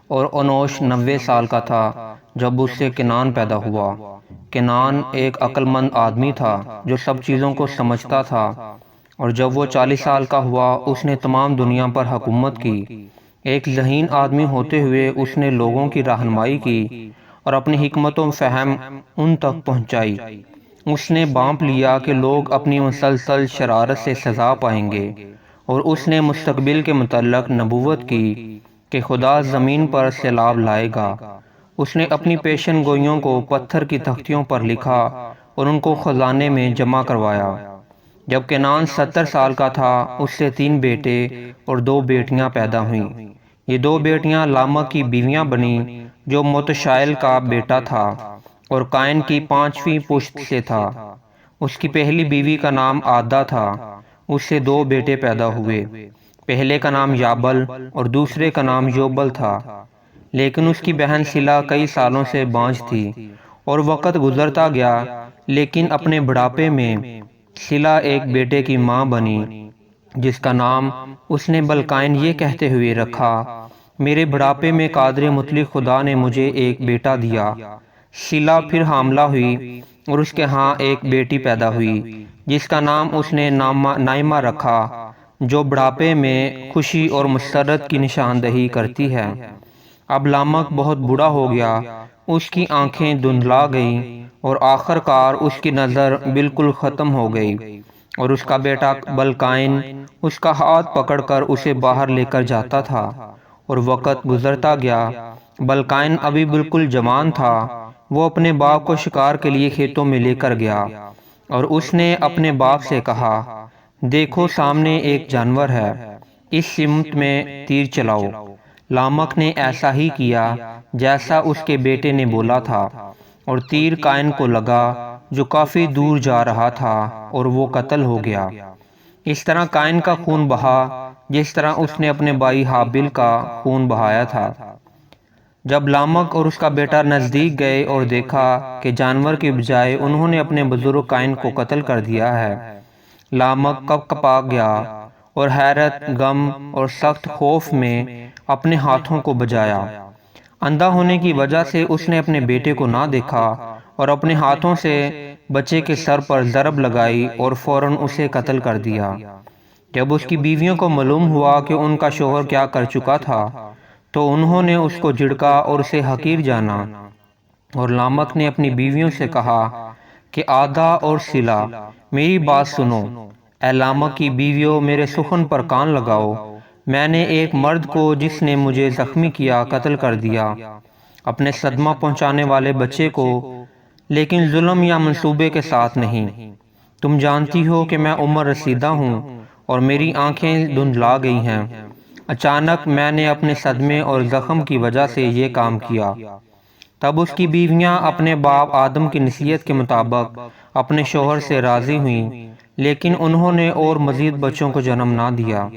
اور انوش 90 سال کا تھا جب اس سے کنان پیدا ہوا۔ کنان ایک عقل مند آدمی تھا جو سب چیزوں کو سمجھتا تھا، اور جب وہ 40 سال کا ہوا اس نے تمام دنیا پر حکومت کی۔ ایک ذہین آدمی ہوتے ہوئے اس نے لوگوں کی رہنمائی کی اور اپنی حکمت و فہم ان تک پہنچائی۔ اس نے بانپ لیا کہ لوگ اپنی مسلسل شرارت سے سزا پائیں گے، اور اس نے مستقبل کے متعلق نبوت کی کہ خدا زمین پر سیلاب لائے گا۔ اس نے اپنی پیشن گوئیوں کو پتھر کی تختیوں پر لکھا اور ان کو خزانے میں جمع کروایا۔ جب کنان 70 سال کا تھا اس سے 3 بیٹے اور 2 بیٹیاں پیدا ہوئیں۔ یہ 2 بیٹیاں لامک کی بیویاں بنیں جو متشائل کا بیٹا تھا اور قائن کی 5ویں پشت سے تھا۔ اس کی پہلی بیوی کا نام عادہ تھا۔ اس سے 2 بیٹے پیدا ہوئے، پہلے کا نام یابل اور دوسرے کا نام یوبل تھا۔ لیکن اس کی بہن سلا کئی سالوں سے بانجھ تھی، اور وقت گزرتا گیا، لیکن اپنے بڑھاپے میں سلا ایک بیٹے کی ماں بنی جس کا نام اس نے بلقائن یہ کہتے ہوئے رکھا، میرے بڑھاپے میں قادر مطلق خدا نے مجھے ایک بیٹا دیا۔ سلا پھر حاملہ ہوئی اور اس کے ہاں ایک بیٹی پیدا ہوئی جس کا نام اس نے نائمہ رکھا، جو بڑھاپے میں خوشی اور مسرت کی نشاندہی کرتی ہے۔ اب لامک بہت بوڑھا ہو گیا، اس کی آنکھیں دھندلا گئیں اور آخر کار اس کی نظر بالکل ختم ہو گئی، اور اس کا بیٹا بلقائن اس کا ہاتھ پکڑ کر اسے باہر لے کر جاتا تھا۔ اور وقت گزرتا گیا، بلقائن ابھی بالکل جوان تھا۔ وہ اپنے باپ کو شکار کے لیے کھیتوں میں لے کر گیا، اور اس نے اپنے باپ سے کہا، دیکھو سامنے ایک جانور ہے، اس سمت میں تیر چلاؤ۔ لامک نے ایسا ہی کیا جیسا اس کے بیٹے نے بولا تھا، اور تیر قائن کو لگا جو کافی دور جا رہا تھا، اور وہ قتل ہو گیا۔ اس طرح قائن کا خون بہا جس طرح اس نے اپنے بھائی حابل کا خون بہایا تھا۔ جب لامک اور اس کا بیٹا نزدیک گئے اور دیکھا کہ جانور کے بجائے انہوں نے اپنے بزرگ قائن کو قتل کر دیا ہے، لامک کپ کپا گیا اور حیرت، غم اور سخت خوف میں اپنے ہاتھوں کو بجایا۔ اندھا ہونے کی وجہ سے اس نے اپنے بیٹے کو نہ دیکھا اور اپنے ہاتھوں سے بچے کے سر پر ضرب لگائی اور فوراً اسے قتل کر دیا۔ جب اس کی بیویوں کو معلوم ہوا کہ ان کا شوہر کیا کر چکا تھا تو انہوں نے اس کو جھڑکا اور اسے حقیر جانا، اور لامک نے اپنی بیویوں سے کہا کہ عادہ اور سلا، میری بات سنو۔ اے لامک کی بیویوں، میرے سخن پر کان لگاؤ۔ میں نے ایک مرد کو جس نے مجھے زخمی کیا قتل کر دیا، اپنے صدمہ پہنچانے والے بچے کو، لیکن ظلم یا منصوبے کے ساتھ نہیں۔ تم جانتی ہو کہ میں عمر رسیدہ ہوں اور میری آنکھیں دھندلا گئی ہیں۔ اچانک میں نے اپنے صدمے اور زخم کی وجہ سے یہ کام کیا۔ تب اس کی بیویاں اپنے باپ آدم کی نصیحت کے مطابق اپنے شوہر سے راضی ہوئیں، لیکن انہوں نے اور مزید بچوں کو جنم نہ دیا۔